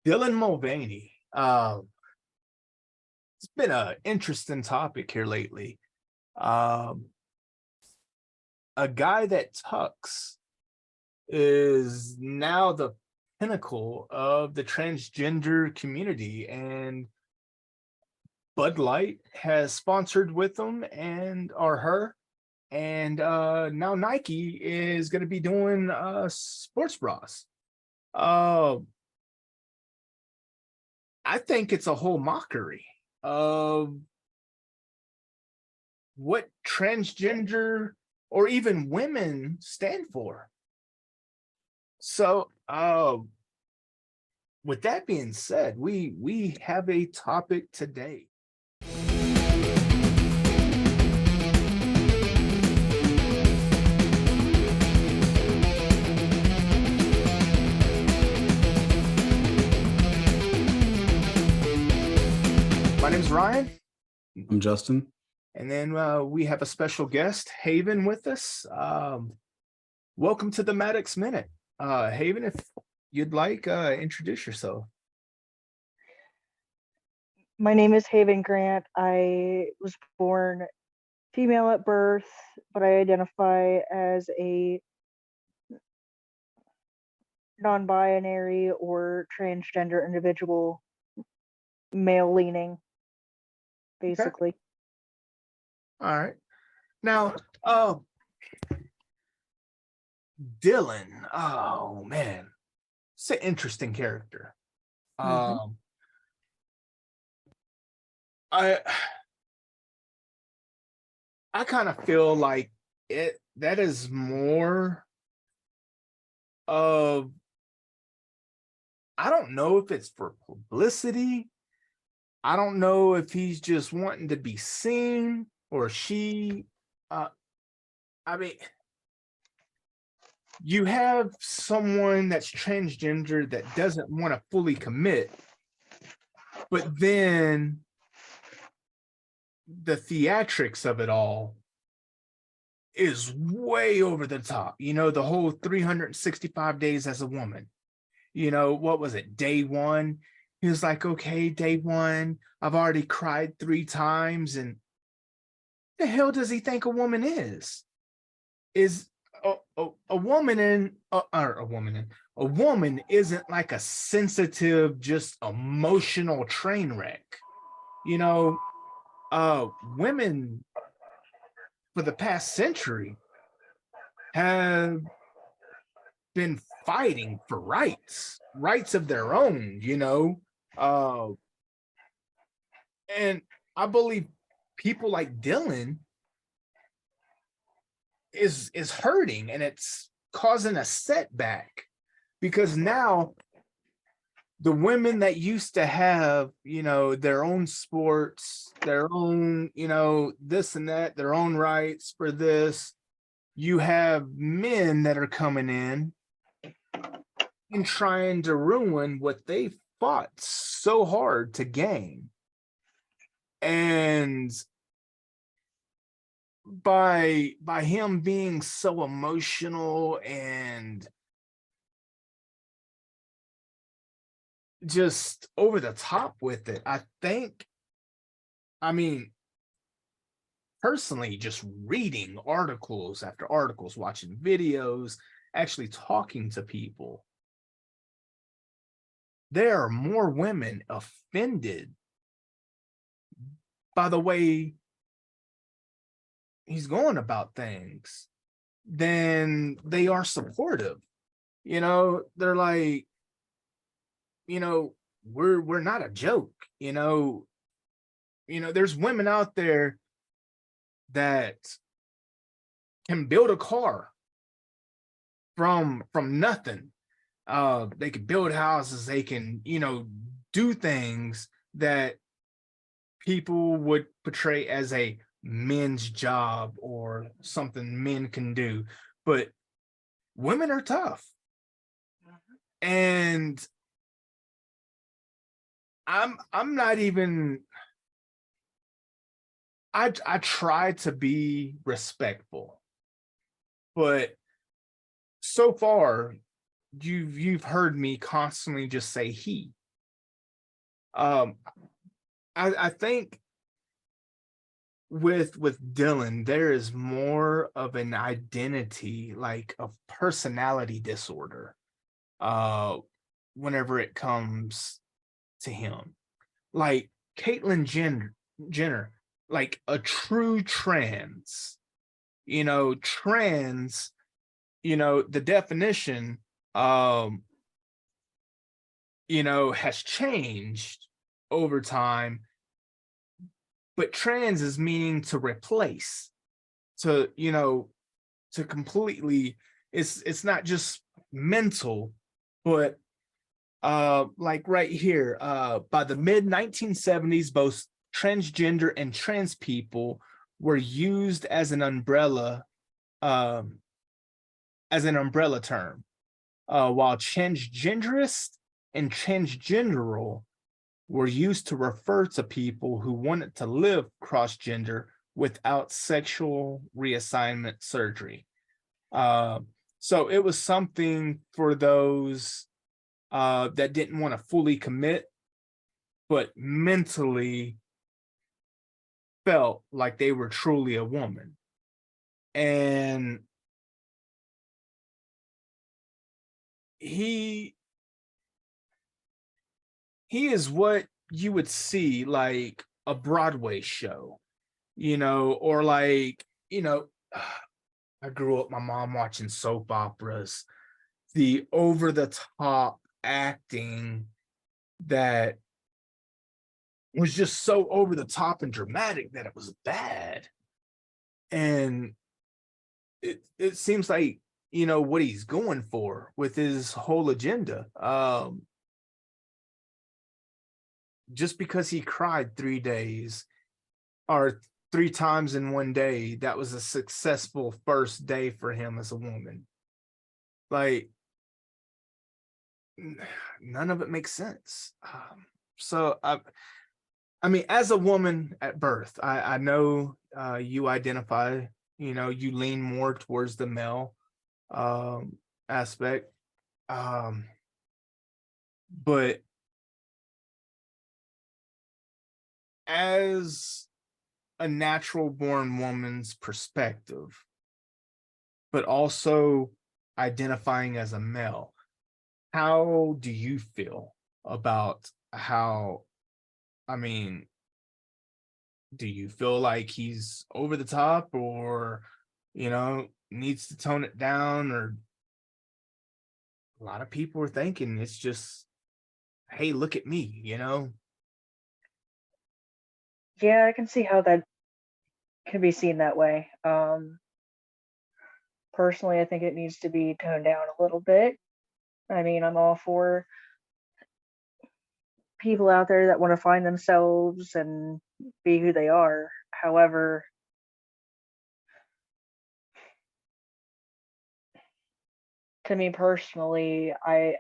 Dylan Mulvaney. It's been an interesting topic here lately. Um, a guy that tucks is now the pinnacle of the transgender community, and Bud Light has sponsored with them and or her, and now Nike is going to be doing sports bras. Uh, I think it's a whole mockery of what transgender or even women stand for. So, with that being said, we have a topic today. My name's Ryan, I'm Justin. and then we have a special guest, Haven, with us. Welcome to the Maddox Minute. Haven, if you'd like, introduce yourself. My name is Haven Grant. I was born female at birth, but I identify as a non-binary or transgender individual, male leaning, basically. All right. Now, Dylan. Oh man, it's an interesting character. Mhm. I I kind of feel like it that is more of, I don't know if it's for publicity. I don't know if he's just wanting to be seen or she. Uh, I mean, you have someone that's transgender that doesn't want to fully commit, but then the theatrics of it all is way over the top. You know, the whole 365 days as a woman. You know, what was it? Day one. He was like, okay, day one, I've already cried 3 times. And the hell does he think a woman is? Is a woman in, or a woman in, a woman isn't like a sensitive, just emotional train wreck. You know, women for the past century have been fighting for rights of their own, you know. Uh, and I believe people like Dylan is hurting, and it's causing a setback because now the women that used to have, you know, their own sports, their own, you know, this and that, their own rights for this, you have men that are coming in and trying to ruin what they fought so hard to gain. And by him being so emotional and just over the top with it, I think, I mean, personally, just reading articles after articles, watching videos, actually talking to people, there are more women offended by the way he's going about things than they are supportive. You know, they're like, you know, we're not a joke, you know. You know, there's women out there that can build a car from nothing. They can build houses, they can, you know, do things that people would portray as a men's job or something men can do. But women are tough. And I'm not even, I try to be respectful, but so far you've heard me constantly just say he. Um, I think with Dylan, there is more of an identity, like a personality disorder, uh, whenever it comes to him. Like Jenner, like a true trans, trans, the definition, um, has changed over time, but trans is meaning to replace, to, to completely, it's not just mental, but like right here, by the mid 1970s, both transgender and trans people were used um as an umbrella term, while transgenderist and transgenderal were used to refer to people who wanted to live cross-gender without sexual reassignment surgery. Uh, so it was something for those that didn't want to fully commit, but mentally felt like they were truly a woman. And he he is what you would see like a Broadway show, or like, I grew up, my mom watching soap operas, the over the top acting that was just so over the top and dramatic that it was bad. And it seems like, what he's going for with his whole agenda. Just because he cried 3 days, or three times in one day, that was a successful first day for him as a woman. Like, none of it makes sense. So I mean, as a woman at birth, I know, you identify, you lean more towards the male, aspect. Um, but as a natural born woman's perspective, but also identifying as a male, how do you feel about how, I mean, do you feel like he's over the top, or, needs to tone it down? Or a lot of people are thinking it's just, hey, look at me. Yeah, I can see how that can be seen that way. Personally, I think it needs to be toned down a little bit. I mean, I'm all for people out there that want to find themselves and be who they are. However, to me personally, I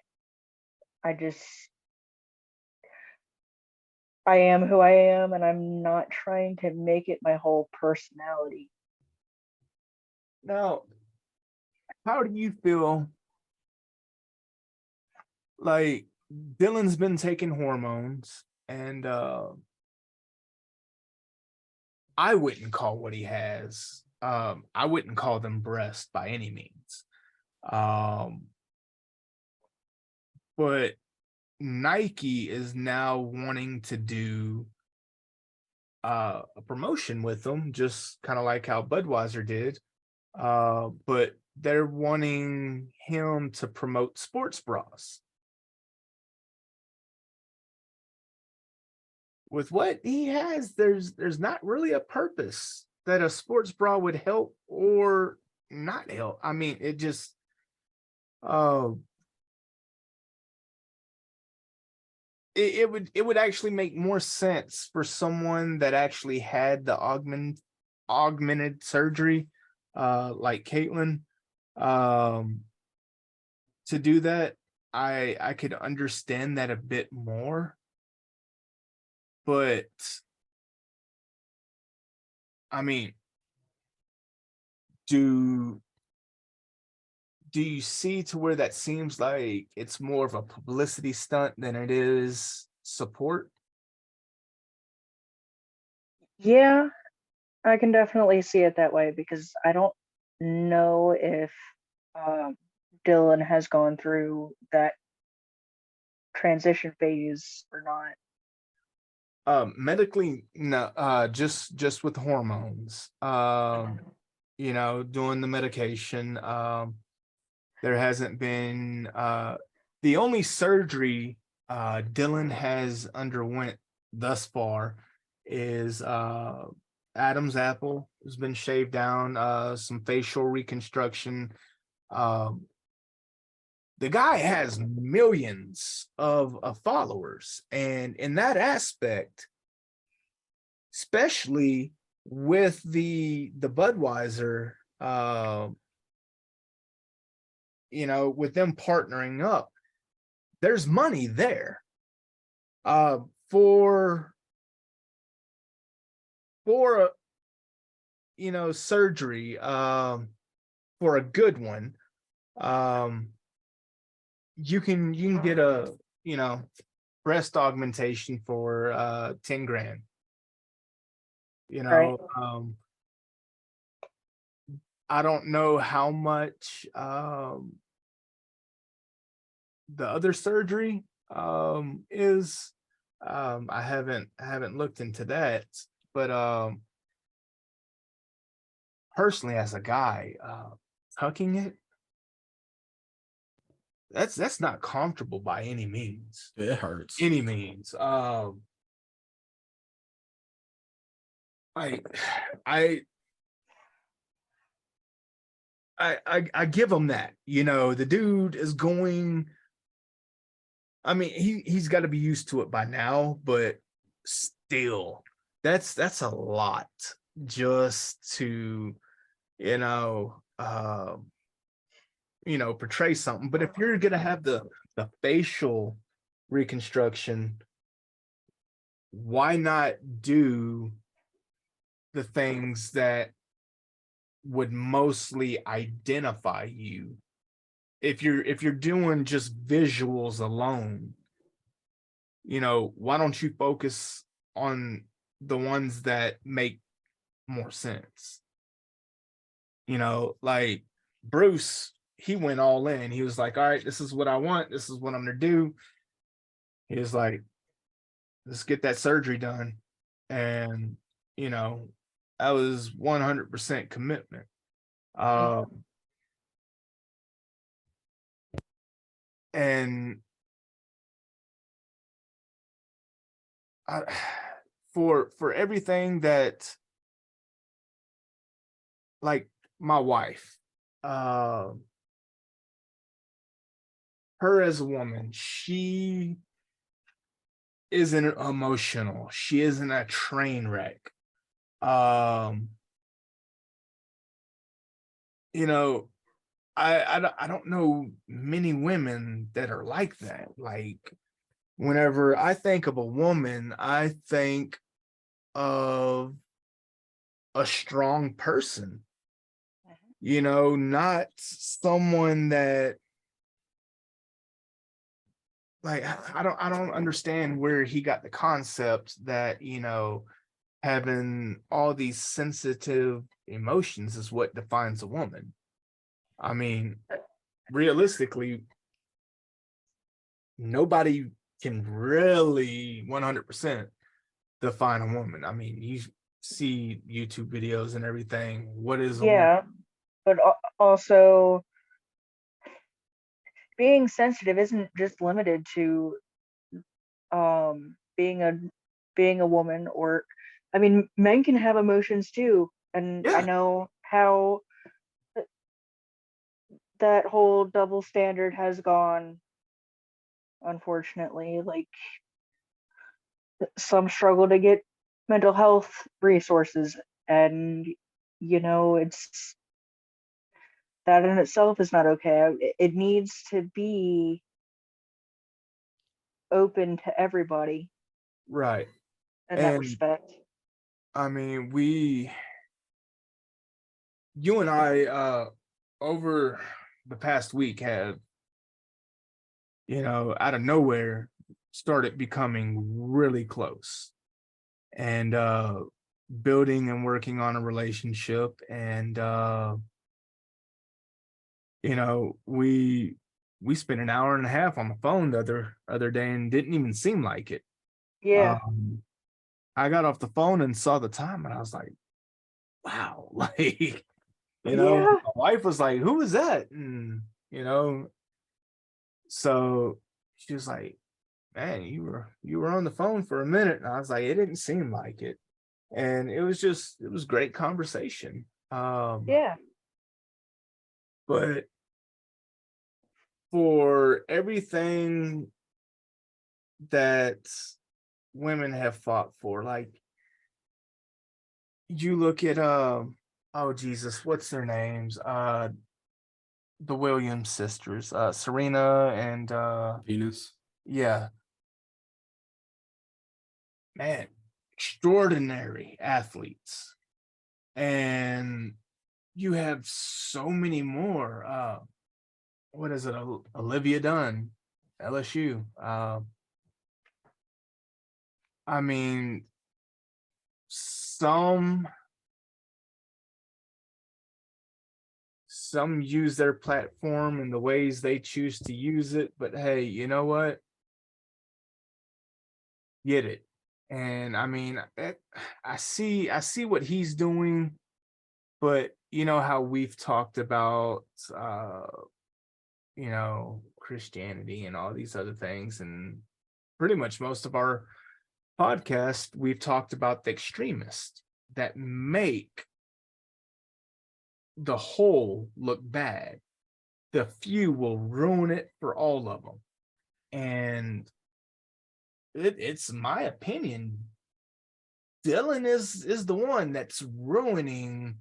just I am who I am and I'm not trying to make it my whole personality. Now, how do you feel like Dylan's been taking hormones, and I wouldn't call what he has, I wouldn't call them breasts by any means. Um, but Nike is now wanting to do a promotion with them, just kind of like how Budweiser did. But they're wanting him to promote sports bras. With what he has, there's not really a purpose that a sports bra would help or not help. I mean, it just, uh it would actually make more sense for someone that actually had the augmented surgery, like Caitlin, um, to do that. I could understand that a bit more, but I mean, do do you see to where that seems like it's more of a publicity stunt than it is support? Yeah, I can definitely see it that way because I don't know if um, Dylan has gone through that transition phase or not. Medically, no, just with hormones. Doing the medication. There hasn't been the only surgery Dylan has underwent thus far is Adam's apple has been shaved down, some facial reconstruction. Um, the guy has millions of followers, and in that aspect, especially with the Budweiser, with them partnering up, there's money there. Uh, for for surgery, for a good one, um, you can get a breast augmentation for 10 grand. You Right, know, I don't know how much the other surgery is. I haven't looked into that, but personally, as a guy, tucking it, that's not comfortable by any means. It hurts. Any means. I I I give him that. The dude is going. I mean, he's got to be used to it by now, but still, that's a lot just to you know um portray something. But if you're gonna have the facial reconstruction, why not do the things that would mostly identify you? If you're doing just visuals alone, why don't you focus on the ones that make more sense? Like Bruce, he went all in. He was like, all right, this is what I want, this is what I'm gonna do. He was like, let's get that surgery done. And you know that was 100% commitment. um and I, for everything that, like, my wife, uh her as a woman, she isn't emotional, she isn't a train wreck. um you know I don't know many women that are like that. Like, whenever I think of a woman, I think of a strong person, not someone that, like, I don't understand where he got the concept that, having all these sensitive emotions is what defines a woman. I mean, realistically, nobody can really 100% define a woman. I mean, you see YouTube videos and everything. What is a woman? yeah, but also being sensitive isn't just limited to being a woman, or I mean men can have emotions too, and I Yeah, know how that whole double standard has gone, unfortunately. Like, some struggle to get mental health resources, and it's that in itself is not okay. It needs to be open to everybody right. in that And respect. I mean, you and I, over the past week have, out of nowhere, started becoming really close. And building and working on a relationship, and we spent an hour and a half on the phone the other day and didn't even seem like it. Yeah. um I got off the phone and saw the time and I was like, wow. Like, Yeah. my wife was like, who is that? And you know so she was like, man, you were on the phone for a minute. And I was like, it didn't seem like it. And it was great conversation. Yeah. But for everything that women have fought for, like, you look at oh Jesus, what's their names? The Williams sisters, Serena and Venus. yeah, man, extraordinary athletes. And you have so many more. What is it? Olivia Dunn, LSU. I mean, some use their platform in the ways they choose to use it, but hey, you know what? Get it. And I mean, I see what he's doing, but you know how we've talked about Christianity and all these other things, and pretty much most of our podcast, we've talked about the extremists that make the whole look bad. The few will ruin it for all of them. And it's my opinion. Dylan is the one that's ruining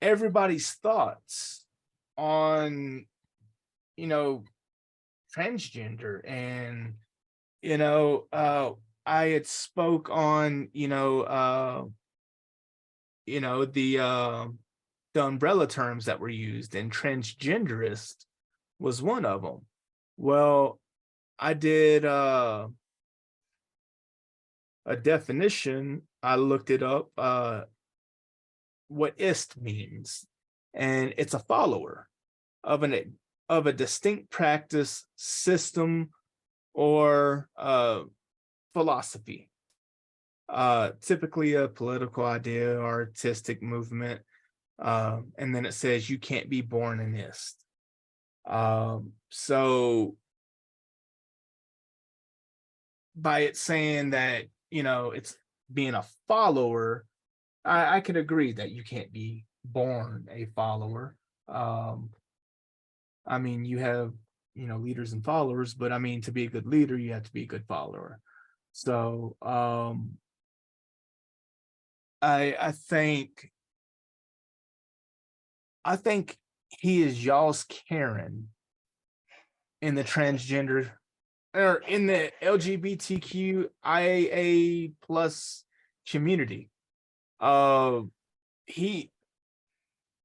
everybody's thoughts on, you know, transgender. And, you know, I had spoke on, the umbrella terms that were used, and transgenderist was one of them. Well, I did a definition. I looked it up, what ist means, and it's a follower of a distinct practice, system, or philosophy. Typically a political idea or artistic movement. And then it says you can't be born an ist. So by it saying that, it's being a follower, I could agree that you can't be born a follower. Um, I mean, you have, leaders and followers, but I mean, to be a good leader, you have to be a good follower. So I think he is y'all's Karen in the transgender, or in the LGBTQIA plus community. Uh, he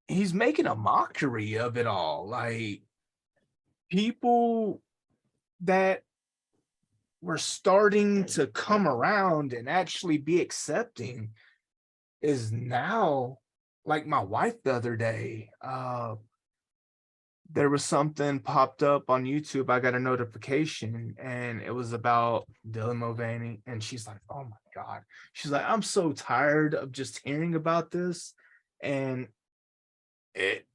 he's making a mockery of it all. Like, people that were starting to come around and actually be accepting is now, like my wife the other day. There was something popped up on YouTube. I got a notification and it was about Dylan Mulvaney. And she's like, oh my God. She's like, I'm so tired of just hearing about this. And it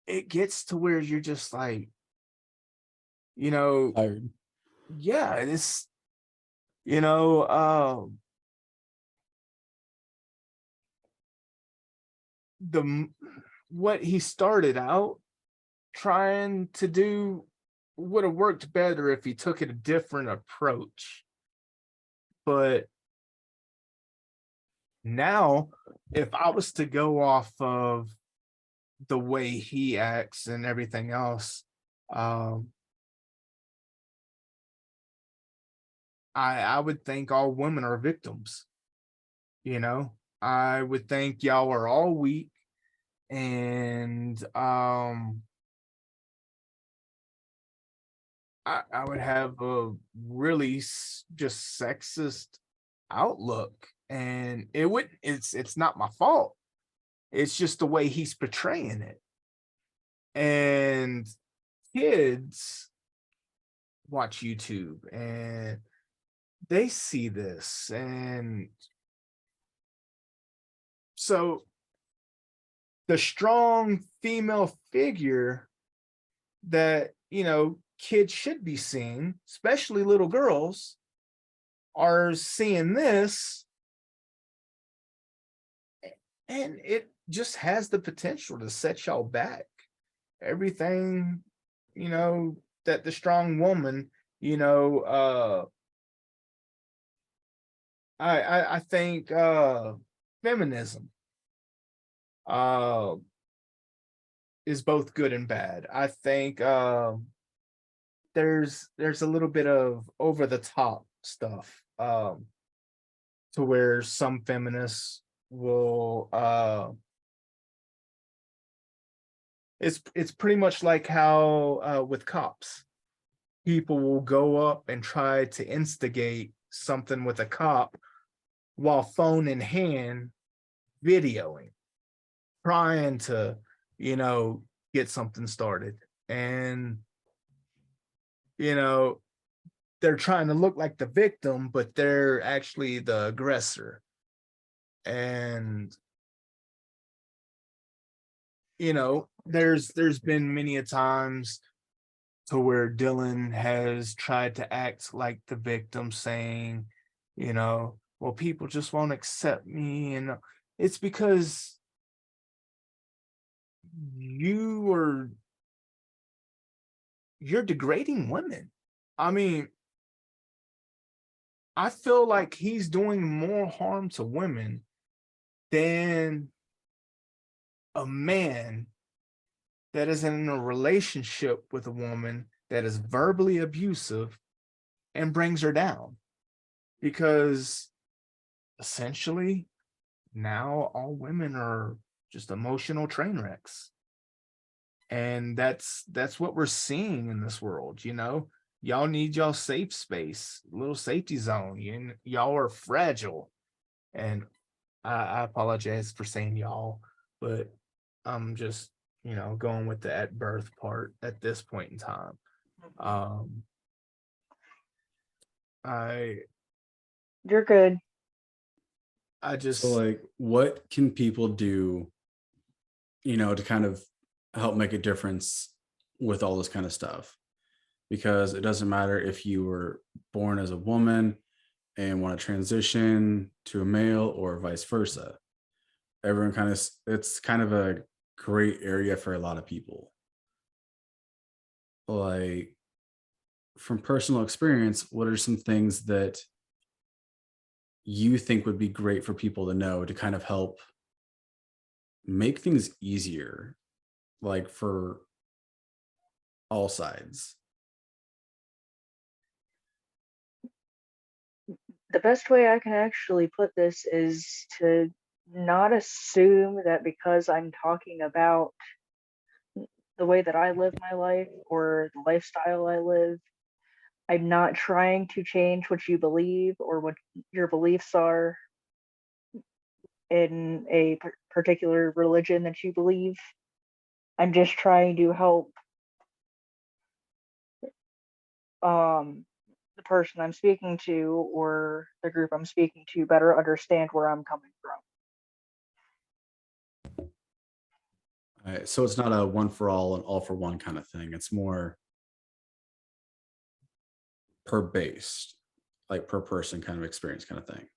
it gets to where you're just like, you know, Tired. yeah, it's, you know, the what he started out trying to do would have worked better if he took it a different approach. But now, if I was to go off of the way he acts and everything else, um, I would think all women are victims. You know, I would think y'all are all weak, and I would have a really just sexist outlook. and it's not my fault. It's just the way he's portraying it. And kids watch YouTube and they see this. And so the strong female figure that, kids should be seeing, especially little girls, are seeing this, and it just has the potential to set y'all back. Everything, that the strong woman, you know, I think feminism uh is both good and bad. I think there's a little bit of over the top stuff, to where some feminists will it's pretty much like how with cops, people will go up and try to instigate something with a cop while phone in hand videoing, trying to, you know, get something started. And, you know, they're trying to look like the victim, but they're actually the aggressor. And, there's been many a times to where Dylan has tried to act like the victim, saying, well, people just won't accept me. And it's because you are you're degrading women. I mean, I feel like he's doing more harm to women than a man that is in a relationship with a woman that is verbally abusive and brings her down. Because essentially, now all women are just emotional train wrecks. And that's what we're seeing in this world. Y'all need y'all safe space, little safety zone. Y'all are fragile. And I apologize for saying y'all, but I'm just, going with the at birth part at this point in time. Um, I You're good. I So, just like, what can people do, to kind of help make a difference with all this kind of stuff? Because it doesn't matter if you were born as a woman and want to transition to a male or vice versa. Everyone kind of, it's kind of a great area for a lot of people. Like, from personal experience, what are some things that you think would be great for people to know to kind of help make things easier, like for all sides? The best way I can actually put this is to not assume that because I'm talking about the way that I live my life or the lifestyle I live, I'm not trying to change what you believe or what your beliefs are in a particular religion that you believe. I'm just trying to help um, the person I'm speaking to or the group I'm speaking to better understand where I'm coming from. So it's not a one for all and all for one kind of thing. It's more per based, like per person kind of experience kind of thing.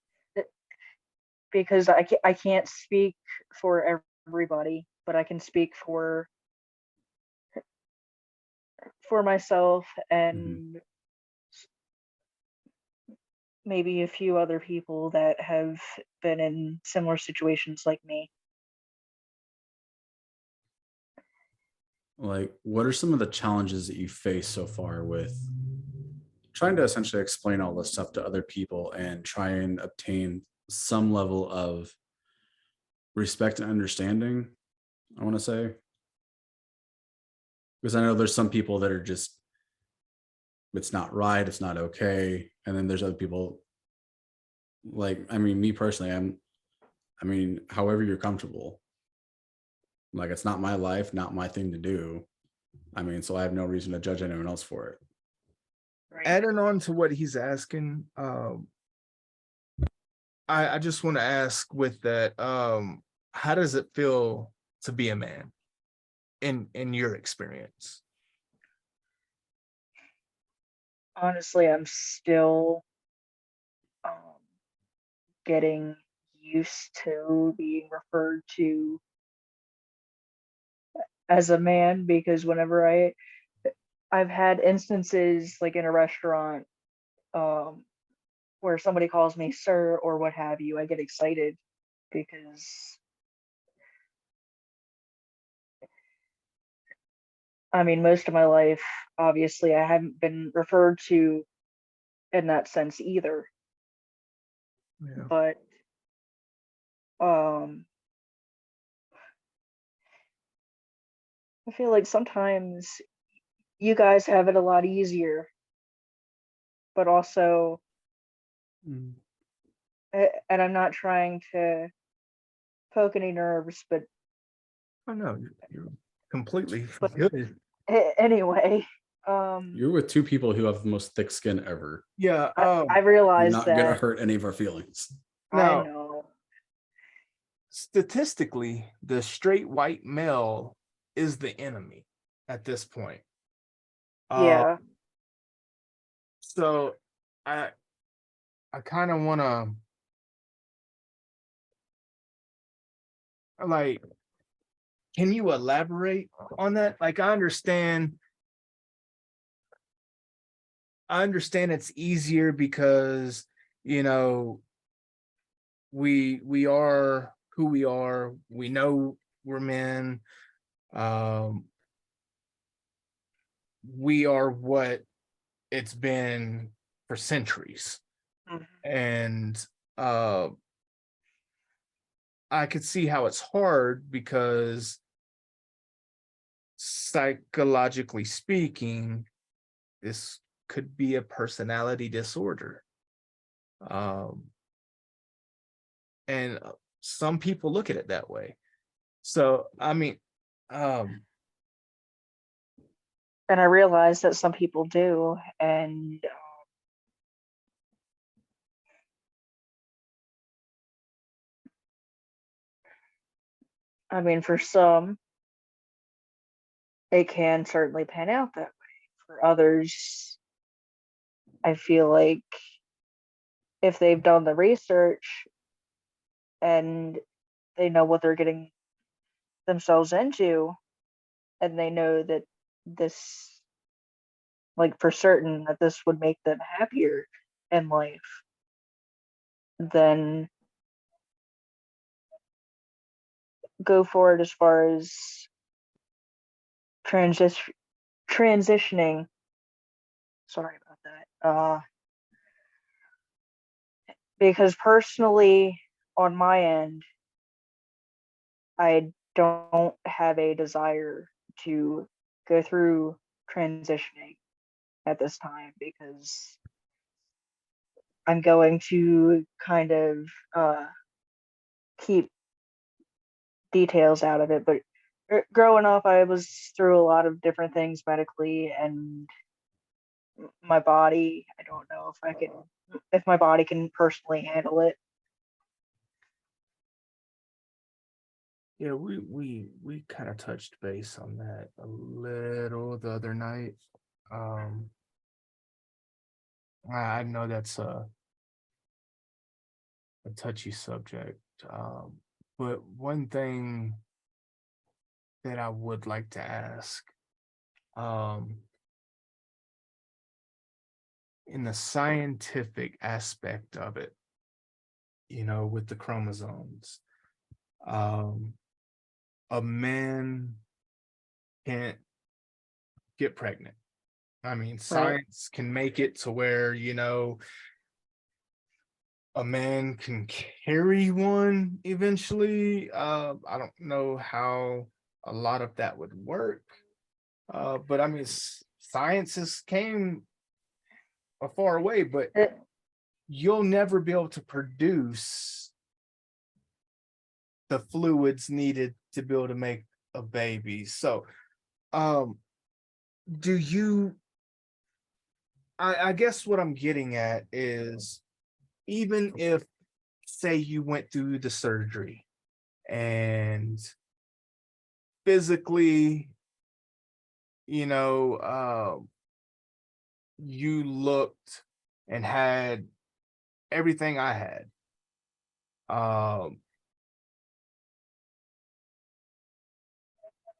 Because I can't speak for everybody, but I can speak for myself Mhm. and maybe a few other people that have been in similar situations like me. Like, what are some of the challenges that you face so far with trying to essentially explain all this stuff to other people and try and obtain some level of respect and understanding? I want to say, because I know there's some people that are just, it's not right, it's not okay. And then there's other people Like, I mean, me personally, I mean, however you're comfortable. Like, it's not my life, not my thing to do. I mean, so I have no reason to judge anyone else for it. Right. Adding on to what he's asking, I just want to ask with that, how does it feel to be a man in your experience? Honestly, I'm still um, getting used to being referred to as a man because whenever I've had instances like in a restaurant um, where somebody calls me sir or what have you, I get excited because I mean most of my life, obviously, I haven't been referred to in that sense either. Yeah. But um, I feel like sometimes you guys have it a lot easier, but also, Mm. and I'm not trying to poke any nerves, but Oh no, you're completely but good. anyway, You're with two people who have the most thick skin ever. Yeah. I You're realized not gonna that. hurt any of our feelings. I Now, know. statistically, the straight white male is the enemy at this point. Uh, Yeah, so I I kind of want to like, can you elaborate on that? Like, I understand it's easier because you know we are who we are. We know we're men. Um, we are what it's been for centuries, mhm, and uh, I could see how it's hard because psychologically speaking, this could be a personality disorder. Um, and some people look at it that way. So, I mean, um, and I realized that some people do, and I mean, for some, it can certainly pan out that way. For others, I feel like if they've done the research and they know what they're getting themselves into, and they know that this, like for certain, that this would make them happier in life, then go for it as far as transition transitioning. Sorry about that. Because personally, on my end, I don't have a desire to go through transitioning at this time because I'm going to kind of keep details out of it. But growing up, I was through a lot of different things medically, and my body, I don't know if my body can personally handle it. yeah, we kind of touched base on that a little the other night. Um, I know that's a touchy subject. But one thing that I would like to ask, um, in the scientific aspect of it, with the chromosomes, um, a man can't get pregnant. I mean, Right. science can make it to where, a man can carry one eventually. I don't know how a lot of that would work. But I mean, science has came a far way, but It, you'll never be able to produce the fluids needed to be able to make a baby. So, um, do you, I guess what I'm getting at is, even if, say, you went through the surgery and physically, you know, you looked and had everything I had, um,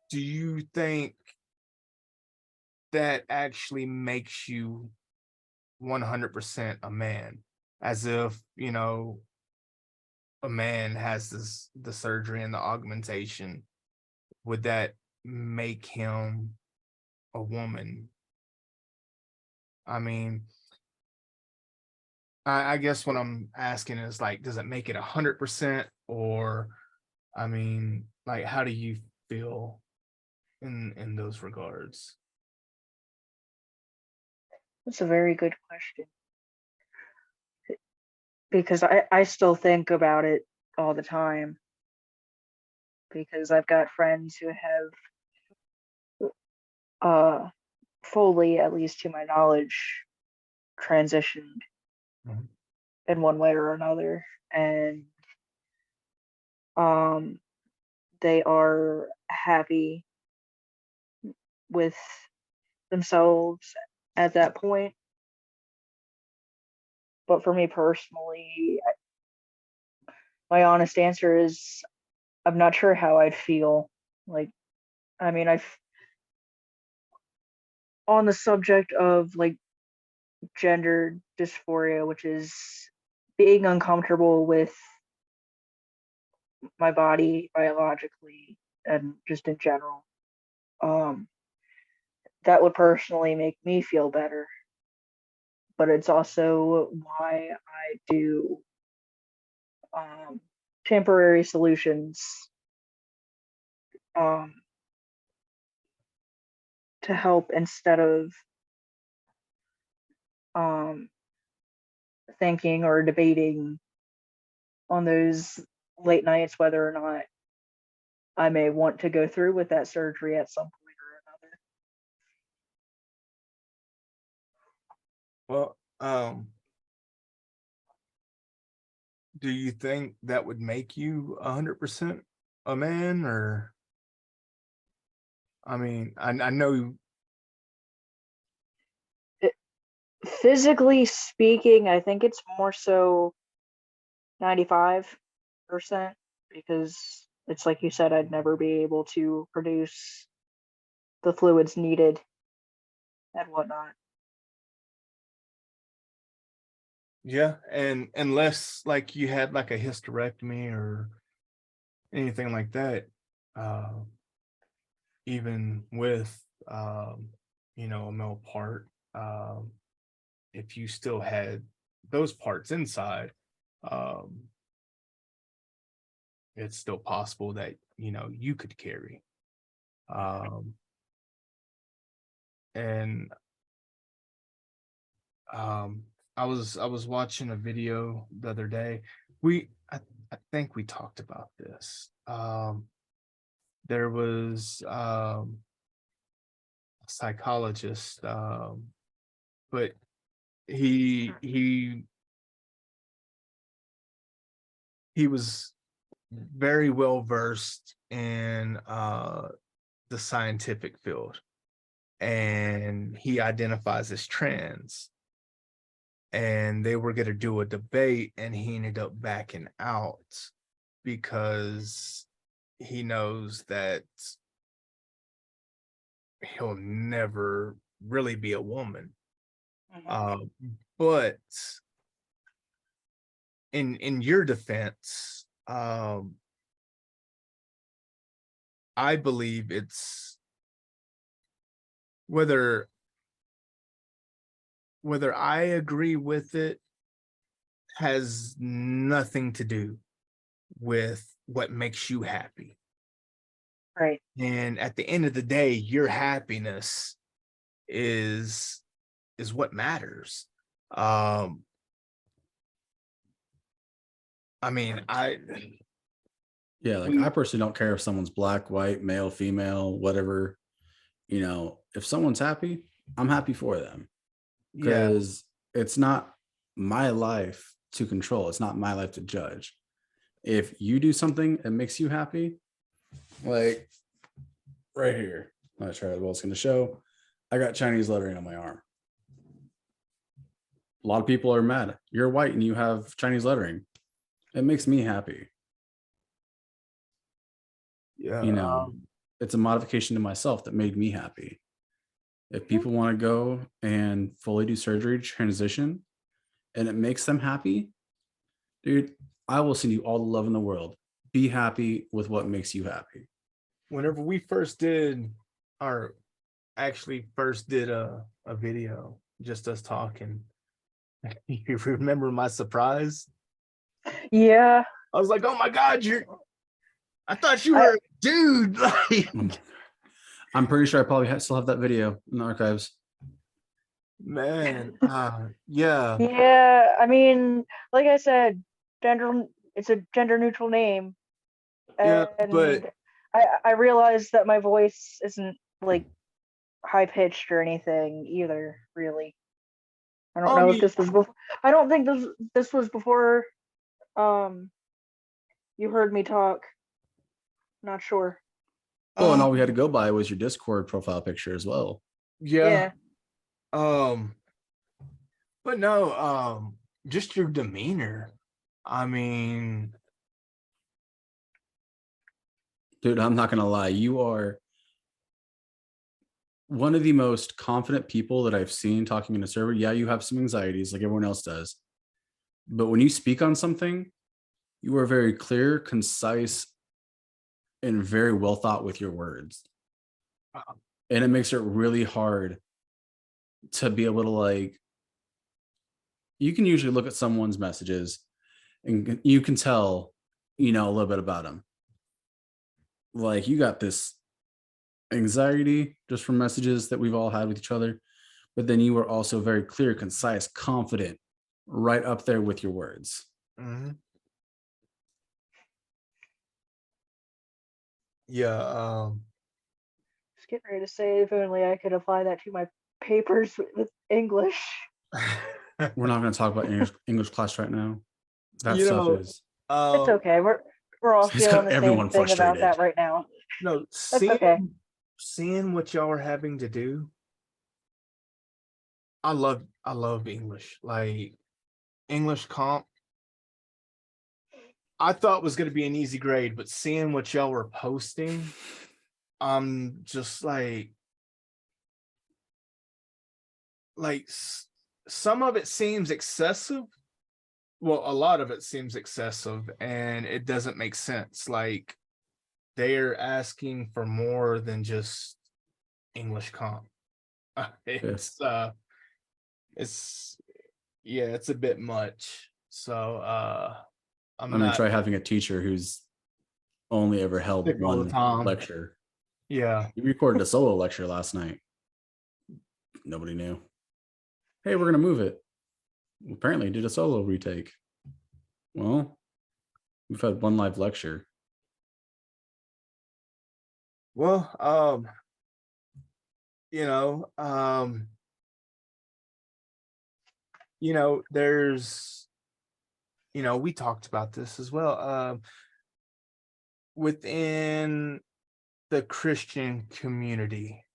do you think that actually makes you 100% a man? As if, a man has the surgery and the augmentation, would that make him a woman? I mean, I guess what I'm asking is, like, does it make it 100%? Or, I mean, like, how do you feel in those regards? That's a very good question because I still think about it all the time because I've got friends who have uh fully, at least to my knowledge, transitioned Mhm. in one way or another, and um they are happy with themselves at that point. But for me personally, my honest answer is I'm not sure how I'd feel. Like, I mean, I've on the subject of like gender dysphoria, which is being uncomfortable with my body biologically and just in general. Um, that would personally make me feel better, but it's also why I do um, temporary solutions um, to help instead of um, thinking or debating on those late nights whether or not I may want to go through with that surgery at some point or another. Well, do you think that would make you 100% a man? Or, I mean, I know. It, physically speaking, I think it's more so 95% because it's like you said, I'd never be able to produce the fluids needed and whatnot. Yeah, and unless, like, you had like a hysterectomy or anything like that, uh, even with, a male part, if you still had those parts inside, um, it's still possible that you could carry. Um, and um, I was watching a video the other day. I think we talked about this. There was a psychologist, but he he was very well versed in the scientific field, and he identifies as trans. And they were going to do a debate, and he ended up backing out because he knows that he'll never really be a woman. Mhm. Uh, but in your defense, I believe it's whether I agree with it has nothing to do with what makes you happy. Right. And at the end of the day, your happiness is what matters. Um, I mean, Yeah, like I personally don't care if someone's black, white, male, female, whatever. If someone's happy, I'm happy for them yeah, because it's not my life to control. It's not my life to judge. If you do something that makes you happy, like right here, I'm not sure how well it's going to show. I got Chinese lettering on my arm. A lot of people are mad. You're white and you have Chinese lettering. It makes me happy. yeah, You know, it's a modification to myself that made me happy. If people want to go and fully do surgery to transition and it makes them happy, dude, I will send you all the love in the world. Be happy with what makes you happy. whenever we first did our actually first did a video, just us talking. You remember my surprise? Yeah, I was like, "Oh my god, I thought you I were a dude." Like, I'm pretty sure I probably still have that video in the archives. man, yeah, yeah, I mean, like I said, gender it's a gender neutral name, yeah, but and I realized that my voice isn't like high pitched or anything either, really. I don't I know if mean, this was before. I don't think this was before um you heard me talk. Not sure. Well, and all we had to um, go by was your Discord profile picture as well. yeah, Yeah. um, but no, just your demeanor. I mean, Dude, I'm not going to lie. You are one of the most confident people that I've seen talking in a server. Yeah, you have some anxieties like everyone else does. But when you speak on something, you are very clear, concise, and very well thought with your words. And it makes it really hard to be able to you can usually look at someone's messages and you can tell, a little bit about them. Like you got this anxiety just from messages that we've all had with each other, but then you were also very clear, concise, confident, right up there with your words. mhm. Yeah, Just getting ready to say if only I could apply that to my papers with English. We're not going to talk about English class right now. That you stuff know, is It's um, okay. We're all it's feeling got the same everyone thing about frustrated. that right now. no, That's okay. seeing what y'all are having to do, I love English. Like English comp, I thought was gonna be an easy grade, but seeing what y'all were posting, I'm just like some of it seems excessive. Well, a lot of it seems excessive and it doesn't make sense. Like they're asking for more than just English comp. Yeah. It's yeah, it's a bit much. So I'm I mean, not try having a teacher who's only ever held sick all the one time. lecture. Yeah. He recorded a solo lecture last night. Nobody knew. Hey, we're going to move it. Apparently, he did a solo retake. Well, we've had one live lecture. Well, you know, um, there's we talked about this as well. Within the Christian community,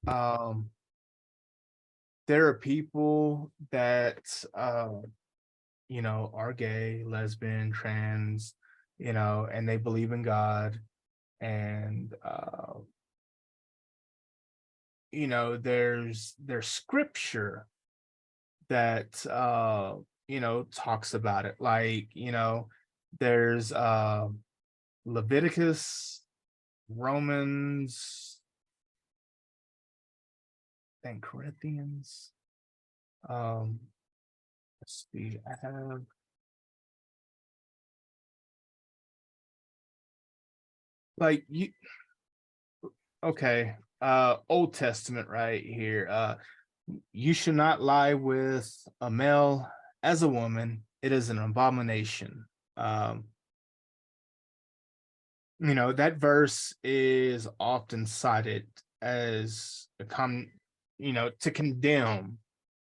there are people that are gay, lesbian, trans, and they believe in God. And there's scripture that talks about it. Like, there's Leviticus, Romans, and Corinthians. Um, let's see, I have like you okay, Old Testament right here. You should not lie with a male as a woman. It is an abomination. That verse is often cited as to condemn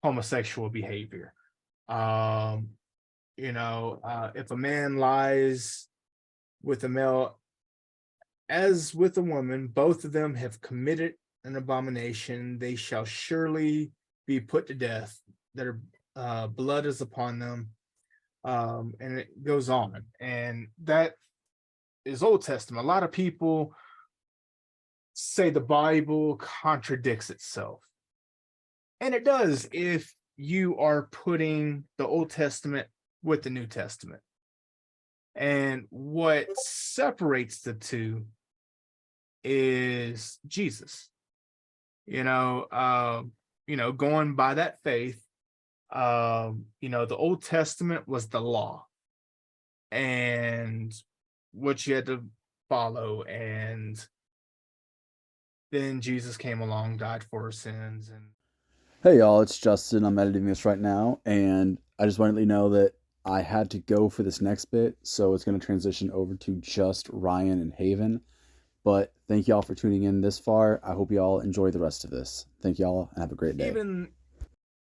homosexual behavior. Um, if a man lies with a male as with a woman, both of them have committed an abomination. They shall surely be put to death. Their blood is upon them. And it goes on. And that is Old Testament. A lot of people say the Bible contradicts itself. And it does if you are putting the Old Testament with the New Testament. And what separates the two is Jesus. Going by that faith, the Old Testament was the law and what you had to follow. And then Jesus came along, died for our sins. And Hey y'all, it's Justin. I'm editing this right now, and I just wanted to let you know that I had to go for this next bit, so it's going to transition over to just Ryan and Haven. But thank y'all for tuning in this far. I hope y'all enjoy the rest of this. Thank y'all and have a great day. even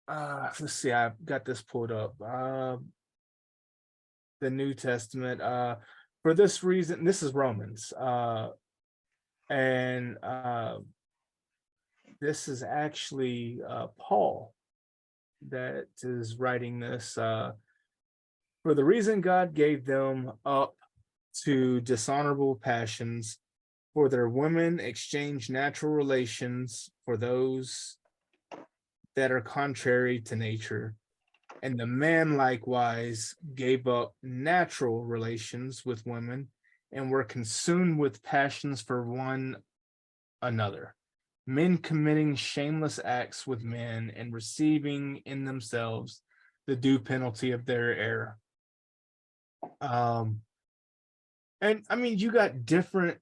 let's see, I've got this pulled up. The New Testament. For this reason, this is Romans. And this is actually Paul that is writing this. For the reason God gave them up to dishonorable passions, for their women exchange natural relations for those that are contrary to nature. And the man likewise gave up natural relations with women and were consumed with passions for one another, men committing shameless acts with men and receiving in themselves the due penalty of their error. And I mean, you got different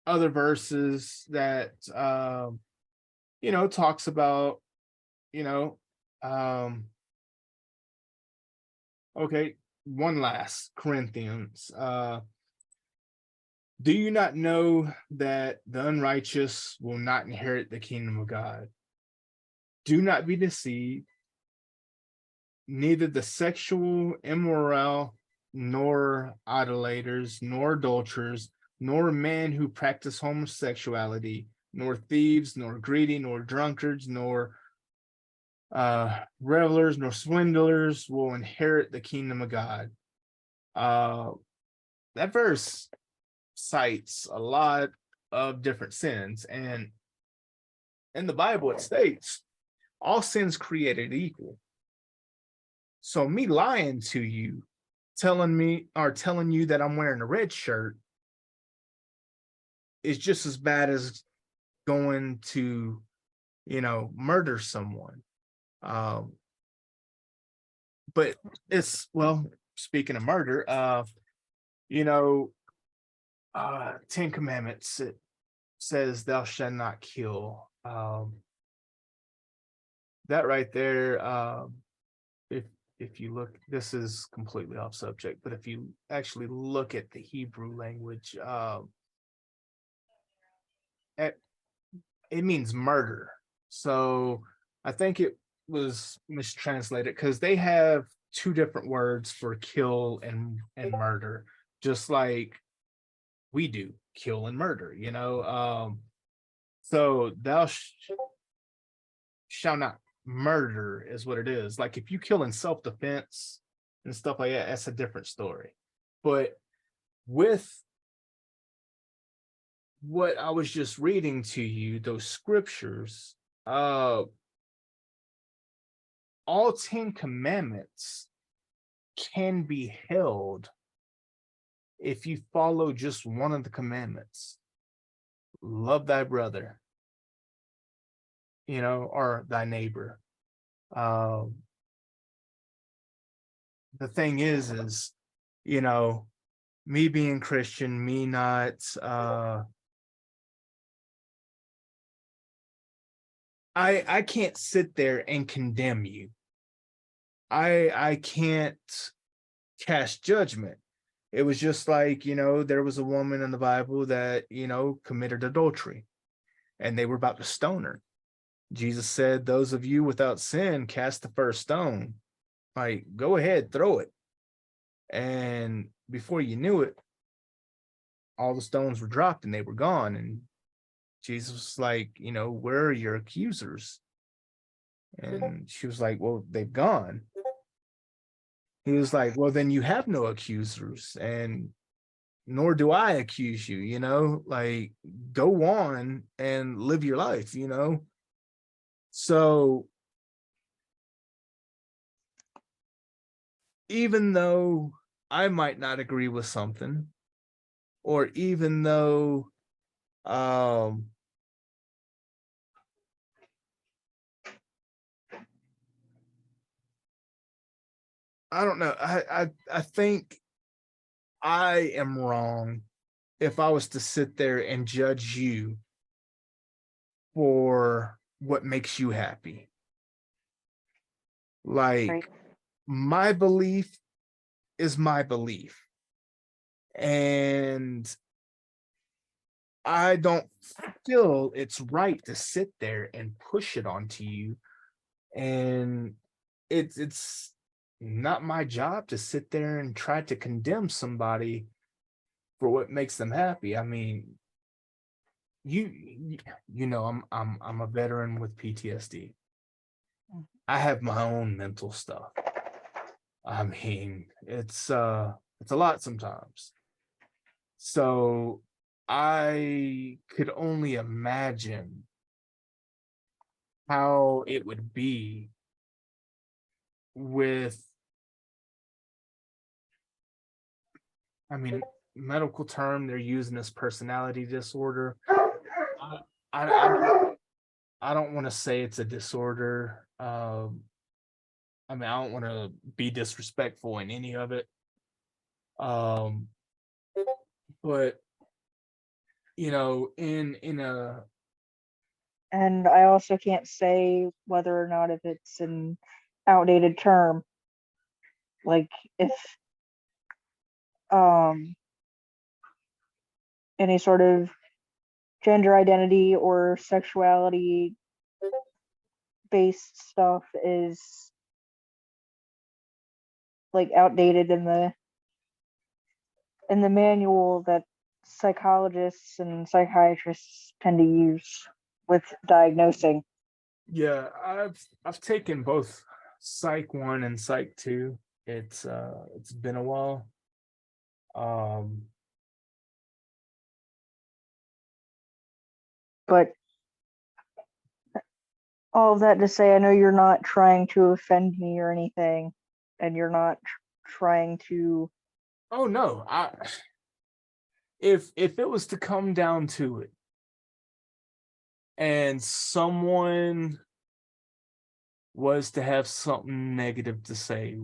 other verses that talks about, you know, um, okay, one last Corinthians. Do you not know that the unrighteous will not inherit the kingdom of God? Do not be deceived. Neither the sexual immoral, nor idolaters, nor adulterers, nor men who practice homosexuality, nor thieves, nor greedy, nor drunkards, nor revelers, nor swindlers will inherit the kingdom of God. That verse cites a lot of different sins, and in the Bible it states all sins created equal. So me lying to you, telling you that I'm wearing a red shirt is just as bad as going to, murder someone. But it's, well, speaking of murder, you know, 10 Commandments, it says thou shalt not kill. That right there, if you look, this is completely off subject, but if you actually look at the Hebrew language, it, it means murder. So I think it was mistranslated because they have two different words for kill and murder, just like we do, kill and murder. So shall not murder is what it is. Like if you kill in self-defense and stuff like that, that's a different story. But with what I was just reading to you, those scriptures, all 10 commandments can be held if you follow just one of the commandments. Love thy brother, or thy neighbor. The thing is, me being Christian, me not I can't sit there and condemn you. I can't cast judgment. It was just like, there was a woman in the Bible that, committed adultery and they were about to stone her. Jesus said, "Those of you without sin, cast the first stone." Like, go ahead, throw it. And before you knew it, all the stones were dropped and they were gone. And Jesus was like, "Where are your accusers?" And she was like, "Well, they've gone." He was like, "Well, then you have no accusers, and nor do I accuse you, like, go on and live your life. So even though I might not agree with something, or even though um I don't know, I think I am wrong if I was to sit there and judge you for what makes you happy. Right. Like, my belief is my belief. And I don't feel it's right to sit there and push it onto you. And it's not my job to sit there and try to condemn somebody for what makes them happy. I mean, you I'm a veteran with PTSD. I have my own mental stuff. I mean, it's a lot sometimes. So I could only imagine how it would be with, I mean, medical term they're using this personality disorder. I I don't want to say it's a disorder. I mean, I don't want to be disrespectful in any of it. Um, but in a And I also can't say whether or not if it's an outdated term. Like if um any sort of gender identity or sexuality based stuff is like outdated in the manual that psychologists and psychiatrists tend to use with diagnosing. yeah, I've taken both Psych 1 and Psych 2. It's been a while. Um, But all of that to say, I know you're not trying to offend me or anything, and you're not trying to. oh no, if it was to come down to it and someone was to have something negative to say,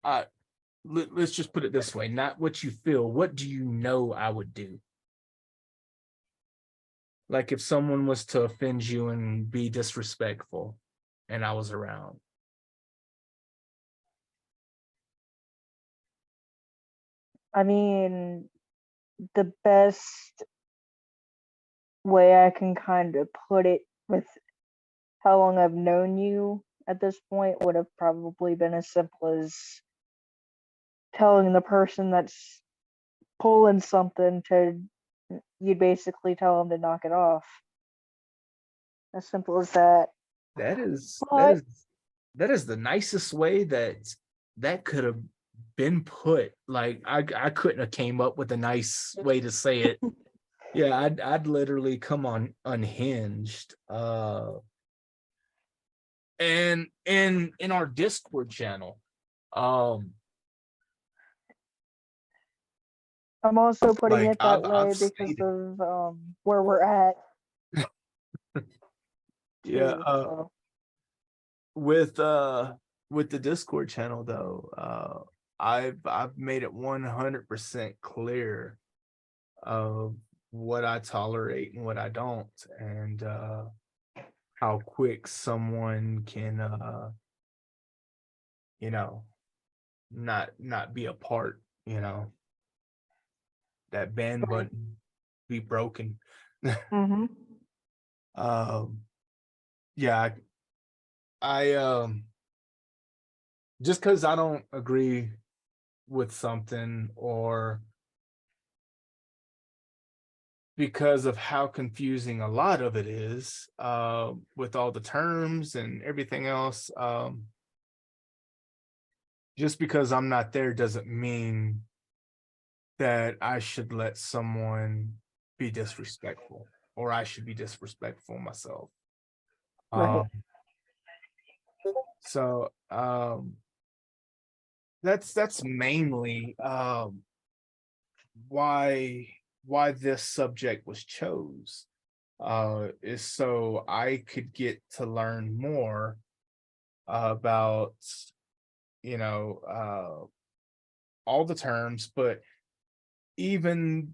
I let's just put it this way, not what you feel, what do you know I would do? Like, if someone was to offend you and be disrespectful and I was around. I mean, the best way I can kind of put it with how long I've known you at this point would have probably been as simple as telling the person that's pulling something to, you'd basically tell them to knock it off. As simple as that. That is that But is that is the nicest way that could have been put. Like, I couldn't have came up with a nice way to say it. Yeah, I'd literally come on unhinged. And in our Discord channel, um, I'm also putting like it that I've way because stated, of where we're at yeah, too. So with uh with the Discord channel though, I've made it 100% clear of what I tolerate and what I don't, and how quick someone can you know not be a part, that band Right. button be broken. Mm-hmm. um yeah, I just because I don't agree with something, or because of how confusing a lot of it is, with all the terms and everything else, just because I'm not there doesn't mean that I should let someone be disrespectful, or I should be disrespectful myself. Right. Um, so that's mainly why why this subject was chose, is so I could get to learn more about, you know uh all the terms, but even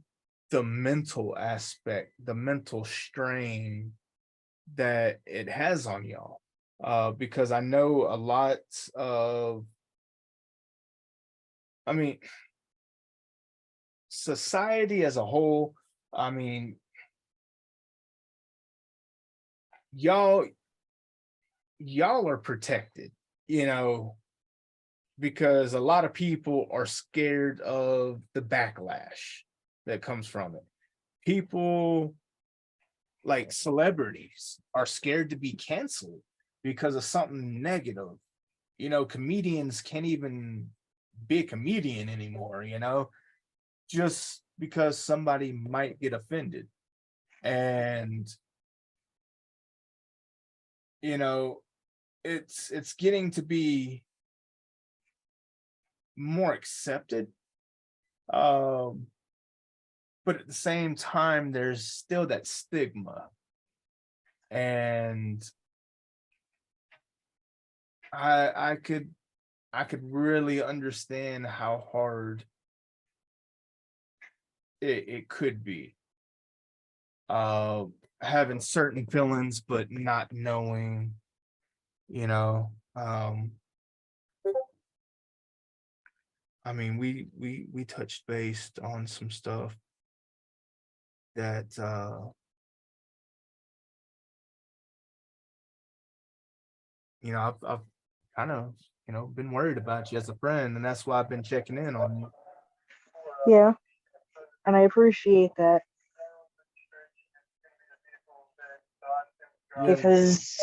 the mental aspect, the mental strain that it has on y'all. Because I know a lot of, I mean, society as a whole, I mean, y'all y'all are protected, you know, because a lot of people are scared of the backlash that comes from it. People like celebrities are scared to be canceled because of something negative. Comedians can't even be a comedian anymore, just because somebody might get offended. And, you know, it's getting to be more accepted. Um, but at the same time, there's still that stigma. And I could really understand how hard it could be, uh having certain feelings but not knowing, you know um I mean, we touched base on some stuff that, I've kind of, been worried about you as a friend, and that's why I've been checking in on you. Yeah, and I appreciate that Yeah. because,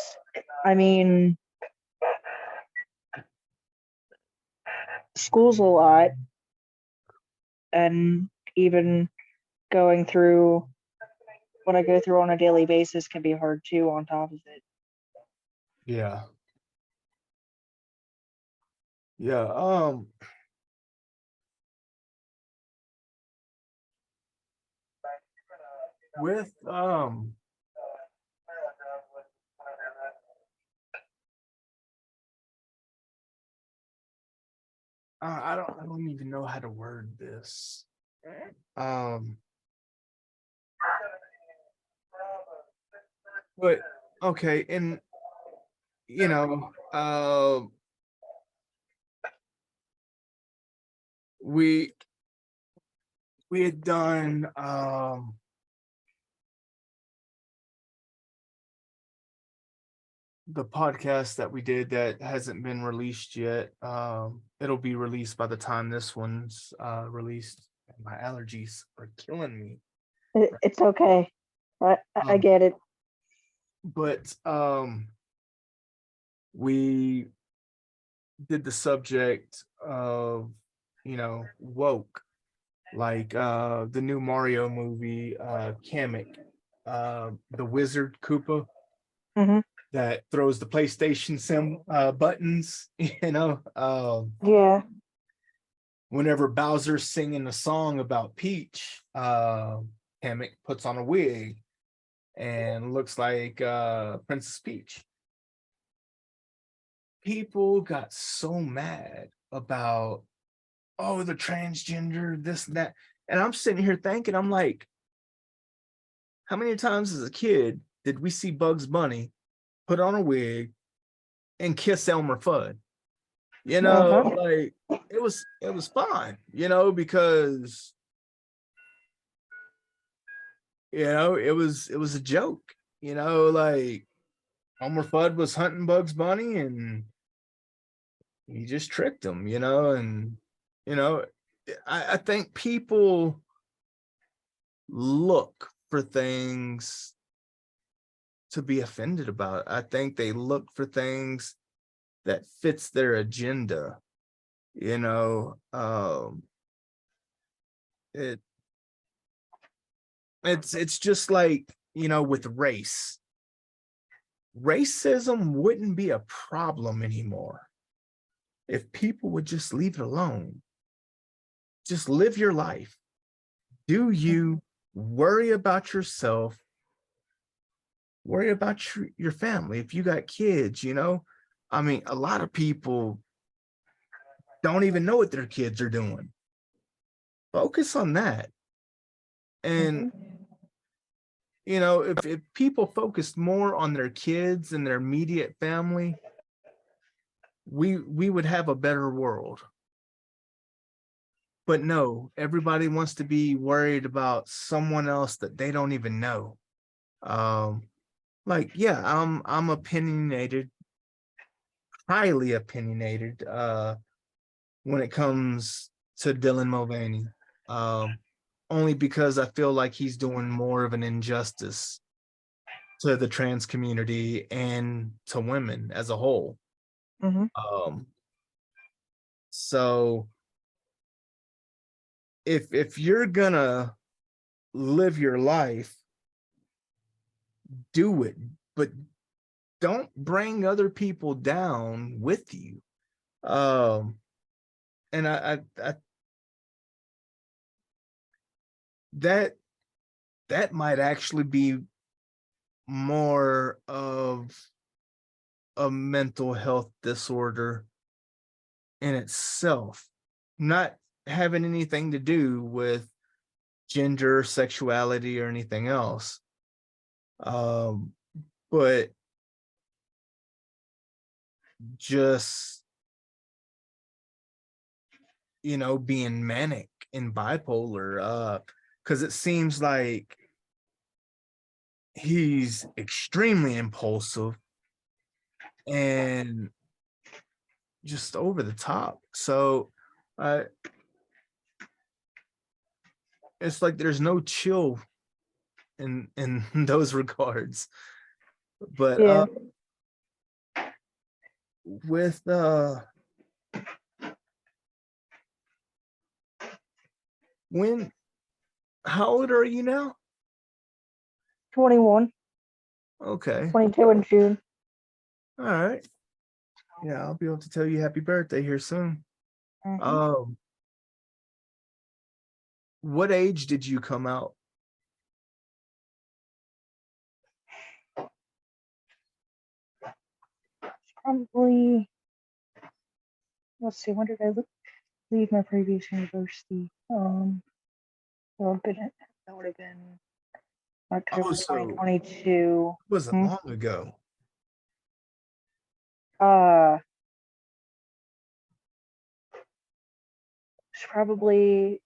I mean, school's a lot, and even going through what I go through on a daily basis can be hard too, on top of it. Yeah. Yeah. With I don't even know how to word this. Um, but okay, and you know, we we had done, the podcast that we did that hasn't been released yet. It'll be released by the time this one's released. My allergies are killing me. It's okay. I Um, get it. but we did the subject of, woke, like the new Mario movie, Kamek, the wizard Koopa Hmm. that throws the PlayStation buttons, Yeah. whenever Bowser's singing a song about Peach, Kamek puts on a wig and looks like Princess Peach. People got so mad about, oh, the transgender, this and that. And I'm sitting here thinking, I'm like, how many times as a kid did we see Bugs Bunny put on a wig and kiss Elmer Fudd? You know, Uh-huh. like it was fine, because it was a joke, like Elmer Fudd was hunting Bugs Bunny and he just tricked him, and you know, I think people look for things to be offended about. I think they look for things that fits their agenda, you know. It it's just like, with race. Racism wouldn't be a problem anymore if people would just leave it alone. Just live your life. Do you worry about yourself? Worry about your family. If you got kids, I mean, a lot of people don't even know what their kids are doing. Focus on that. And, Mhm. if people focused more on their kids and their immediate family, we would have a better world. But no, everybody wants to be worried about someone else that they don't even know. Um, like, yeah, I'm opinionated, highly opinionated, when it comes to Dylan Mulvaney. Um, Only because I feel like he's doing more of an injustice to the trans community and to women as a whole. Mhm. Um, so if you're gonna live your life, do it, but don't bring other people down with you. Um, and I that that might actually be more of a mental health disorder in itself, not having anything to do with gender, sexuality, or anything else. Um, but just, being manic and bipolar, because it seems like he's extremely impulsive and just over the top. So uh it's like there's no chill in those regards. But Yeah. with when how old are you now? 21, Okay. 22 in June. All right. Yeah, I'll be able to tell you happy birthday here soon. Mhm. Um, what age did you come out? Probably, let's see, when did I leave my previous university? That would have been Oh, October so 2022. it wasn't Hmm? long ago. Uh, it's probably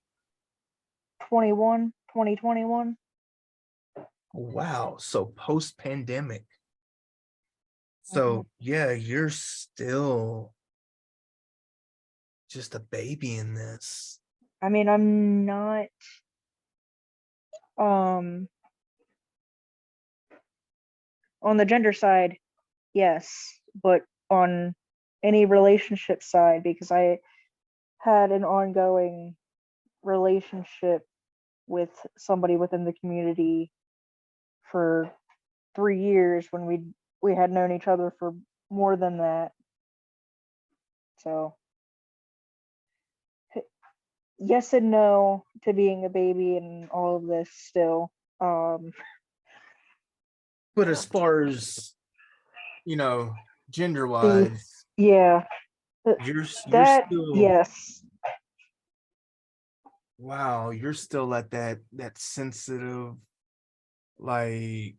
2021. Wow. So post pandemic. Hmm. So yeah, you're still just a baby in this. I mean, I'm not, um, on the gender side, yes, but on any relationship side, because I had an ongoing relationship with somebody within the community for 3 years when we had known each other for more than that. So yes and no to being a baby and all of this still. Um, But as far as, gender the wise, yeah, you're that still, yes. wow, you're still at that sensitive, like,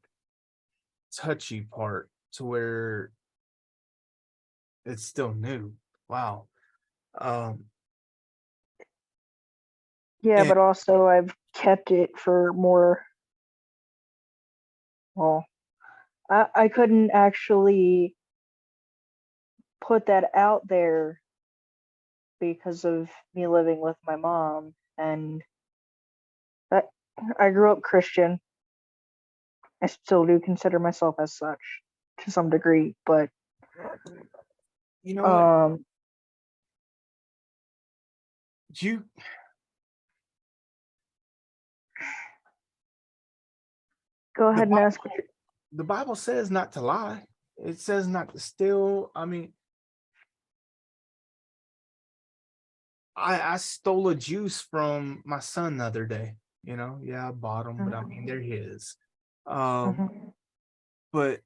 touchy part to where it's still new. Wow. Um, Yeah, and but also I've kept it for more. Well, I couldn't actually put that out there because of me living with my mom, and I, I grew up Christian. I still do consider myself as such to some degree, but you know what? um, You go the ahead and ask Bible what you. the Bible says not to lie. It says not to steal. I mean, I stole a juice from my son the other day. Yeah, I bought them, but I mean they're his. Um, Mhm. but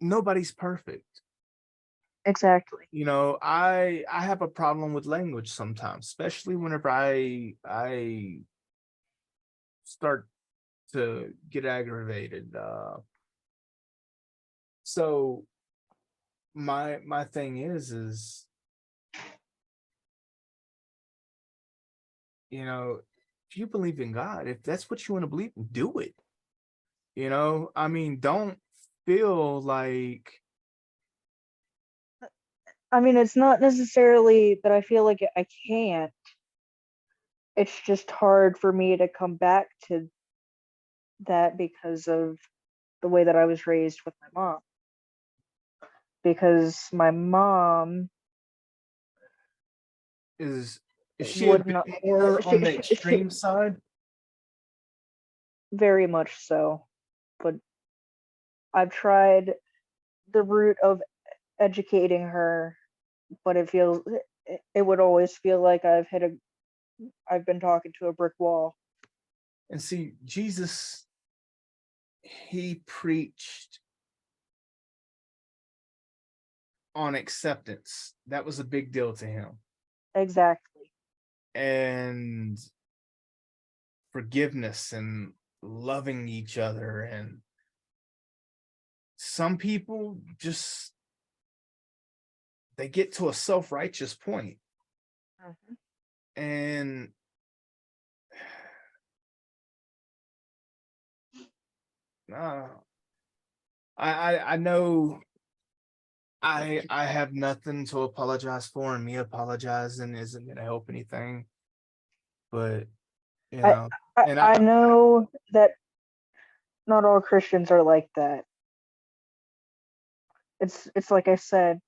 nobody's perfect. Exactly. I have a problem with language sometimes, especially whenever I start to get aggravated. So my thing is if you believe in God, if that's what you want to believe, do it. I mean, don't feel like I mean, it's not necessarily that I feel like I can't. It's just hard for me to come back to that because of the way that I was raised with my mom. Because my mom is she a would bit not, more on the she extreme side? very much so. But I've tried the route of educating her, but it would always feel like I've been talking to a brick wall. And see, Jesus, he preached on acceptance. That was a big deal to him. Exactly. And forgiveness and loving each other. And some people just they get to a self-righteous point. Mhm. And uh, I know I have nothing to apologize for, and me apologizing isn't gonna help anything. But you I, know, I and I know that not all Christians are like that. It's like I said,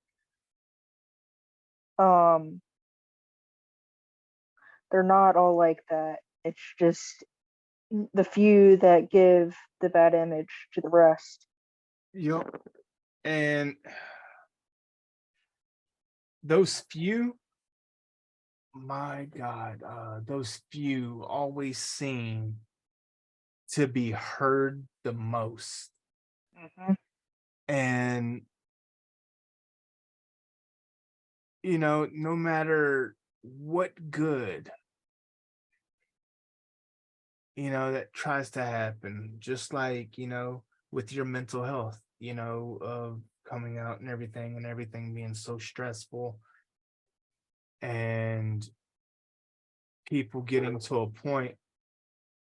um, they're not all like that. It's just the few that give the bad image to the rest. yep. And those few, my God, those few always seem to be heard the most. Hmm. And no matter what good that tries to happen, just like with your mental health, of coming out and everything being so stressful, and people getting to a point,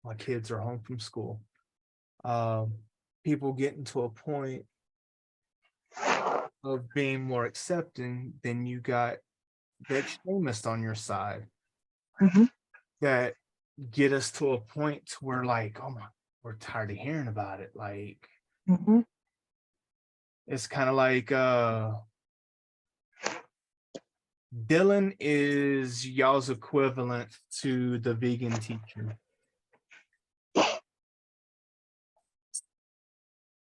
my kids are home from school, um people getting to a point of being more accepting, then you got the extremist on your side Hmm. that get us to a point to where, like, oh my, we're tired of hearing about it. Like, Hmm. it's kind of like Dylan is y'all's equivalent to the vegan teacher.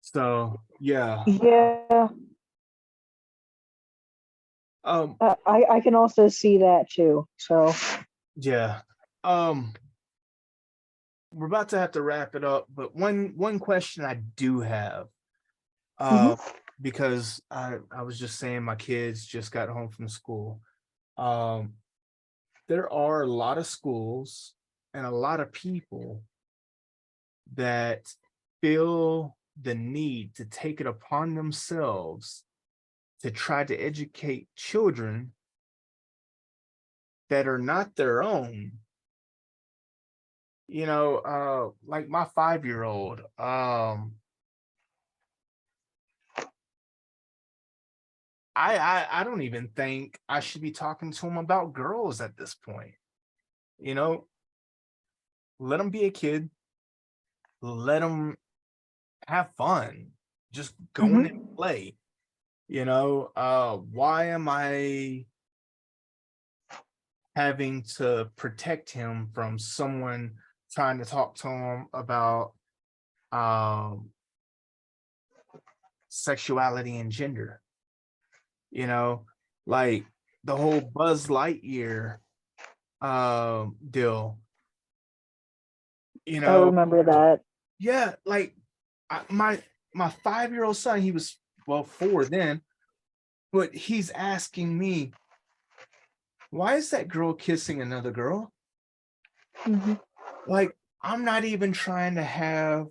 So yeah. Yeah, Um I can also see that too. So. yeah. Um we're about to have to wrap it up, but one question I do have, Hmm. uh, because I was just saying my kids just got home from school. Um there are a lot of schools and a lot of people that feel the need to take it upon themselves to try to educate children that are not their own. Like my 5-year-old, I don't even think I should be talking to him about girls at this point. You know, let him be a kid, let him have fun, just go in and Hmm. play. Why am I having to protect him from someone trying to talk to him about um sexuality and gender? You know, like the whole Buzz Lightyear deal, you I know, remember that. yeah, like my 5-year-old son, he was, well, 4 then, but he's asking me, why is that girl kissing another girl? Hmm. Like, I'm not even trying to have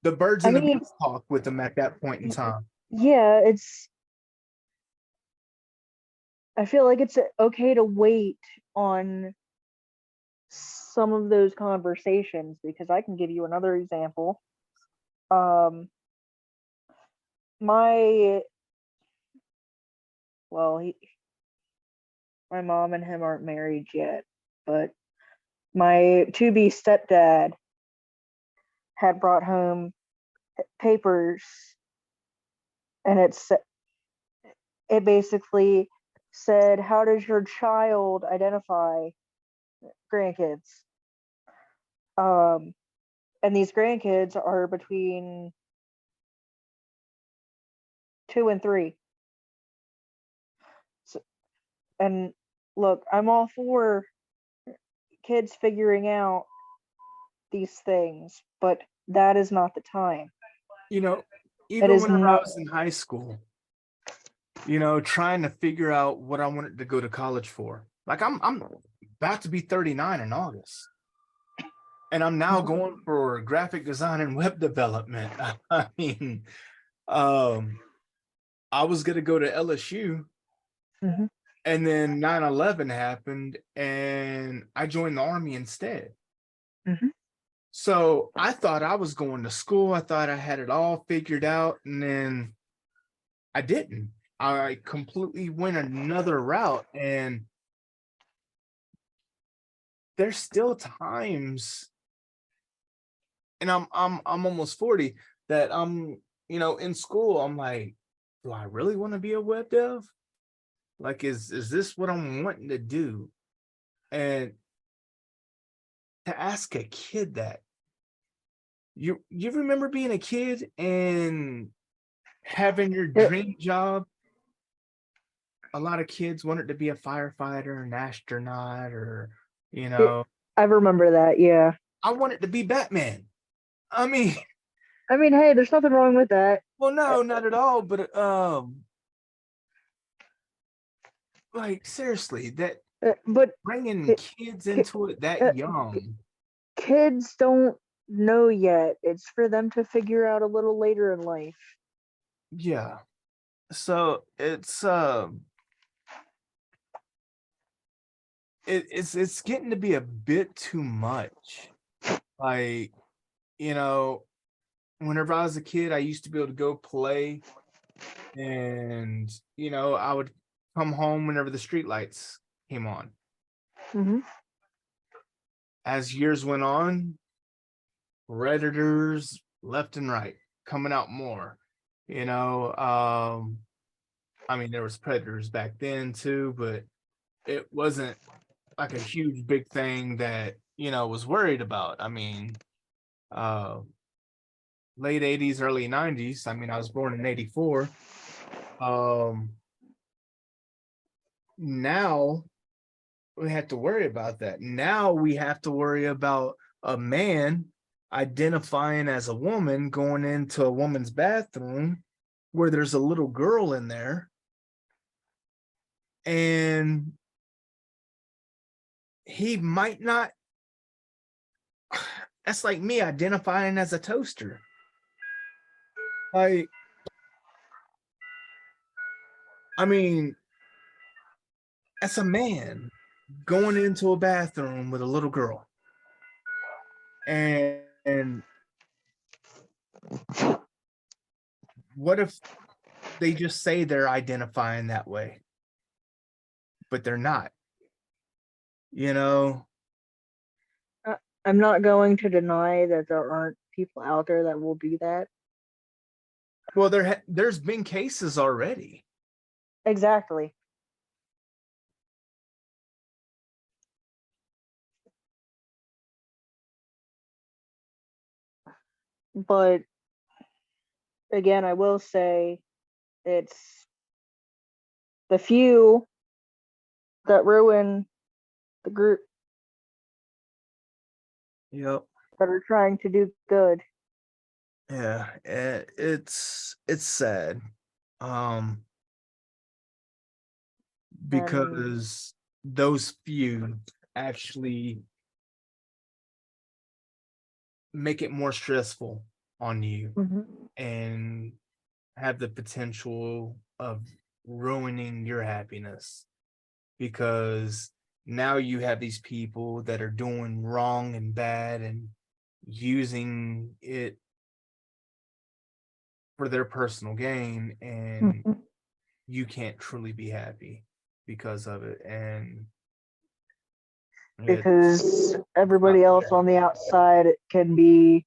the birds I and the mean, bees talk with him at that point in time. yeah, I feel like it's okay to wait on some of those conversations because I can give you another example. Um, my well, my mom and him aren't married yet, but my to be stepdad had brought home papers, and it basically said, "How does your child identify grandkids?" Um, and these grandkids are between 2 and 3. So, and look, I'm all for kids figuring out these things, but that is not the time. You know, It even is whenever I not. was in high school, trying to figure out what I wanted to go to college for. Like I'm about to be 39 in August. And I'm now going for graphic design and web development. I mean, um, I was gonna go to LSU, Mm-hmm. and then 9/11 happened, and I joined the army instead. Mm-hmm. So I thought I was going to school. I thought I had it all figured out, and then I didn't. I completely went another route, and there's still times, and I'm almost 40, that I'm, in school. I'm like, do I really want to be a web dev? Like, is this what I'm wanting to do? And to ask a kid that, you remember being a kid and having your It, dream job? A lot of kids wanted to be a firefighter, an astronaut, or you it, know, I remember that. Yeah. I wanted to be Batman. I mean, I mean, hey, there's nothing wrong with that. well, Uh, no, not at all. But like seriously, that but bringing ki- kids ki- into it that uh, young, kids don't know yet. It's for them to figure out a little later in life. yeah. So it's getting to be a bit too much. Like, you know, whenever I was a kid, I used to be able to go play, and I would come home whenever the street lights came on. Hmm. As years went on, Redditors left and right coming out more. You know, I mean, there was predators back then too, but it wasn't like a huge big thing that was worried about. I mean, uh, late '80s, early '90s. I mean, I was born in '84. Um, Now we have to worry about that. Now we have to worry about a man identifying as a woman going into a woman's bathroom where there's a little girl in there, and he might not. That's like me identifying as a toaster. Like, I mean, as a man going into a bathroom with a little girl, and what if they just say they're identifying that way, but they're not? You know, I'm not going to deny that there aren't people out there that will do that. well, there's been cases already. Exactly. But again, I will say it's the few that ruin the group Yep. that are trying to do good. Yeah, it's sad. Um, And because those few actually make it more stressful on you mhm, and have the potential of ruining your happiness because now you have these people that are doing wrong and bad and using it for their personal gain, and mhm, you can't truly be happy because of it. And because it's not everybody else fair. on the outside can be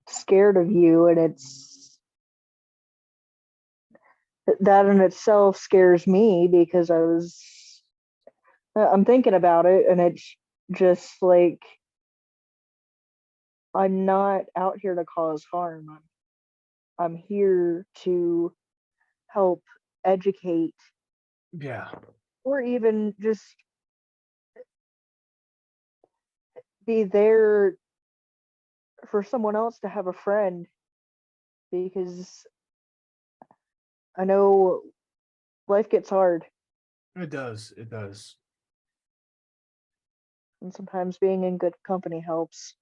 scared of you, and it's that in itself scares me because I'm thinking about it, and it's just like I'm not out here to cause harm. I'm here to help educate Yeah. or even just be there for someone else to have a friend because I know life gets hard It does. It does. and sometimes being in good company helps.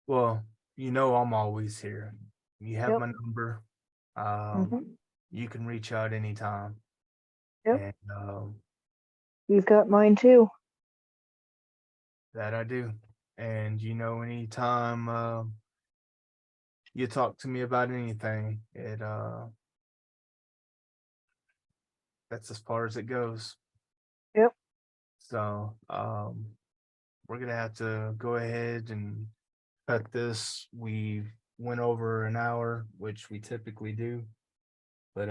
Well, I'm always here. You have Yep. my number. Um, Hmm. you can reach out anytime. Yep. And You've got mine too. that I do. And anytime you talk to me about anything, that's as far as it goes. Yep. So we're gonna have to go ahead and cut this. We went over an hour, which we typically do, but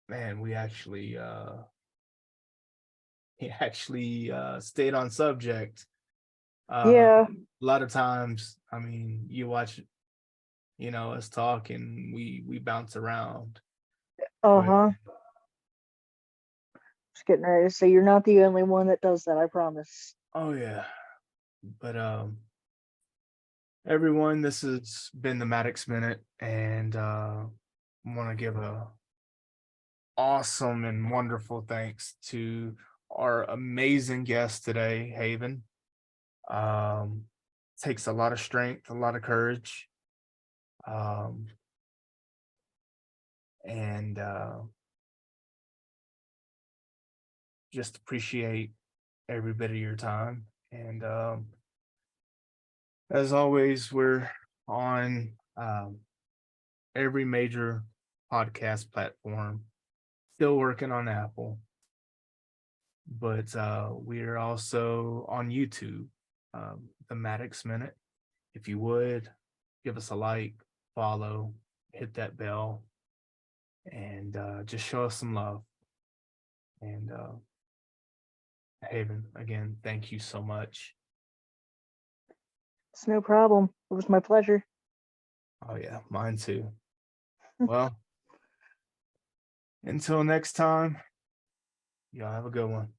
man, we actually he actually stayed on subject. Yeah. A lot of times, I mean, you watch, us talk and we bounce around. Uh But huh. Just getting ready to say you're not the only one that does that. I promise. oh yeah, but everyone, this has been the Maddox Minute, and I want to give a awesome and wonderful thanks to our amazing guest today, Haven. Um, takes a lot of strength, a lot of courage. Um, and just appreciate every bit of your time. And as always, we're on every major podcast platform, still working on Apple, but we're also on YouTube, the Maddox Minute. If you would give us a like, follow, hit that bell, and just show us some love. And Haven, again, thank you so much. It's no problem. It was my pleasure. Oh, yeah, mine too. Well, until next time, y'all have a good one.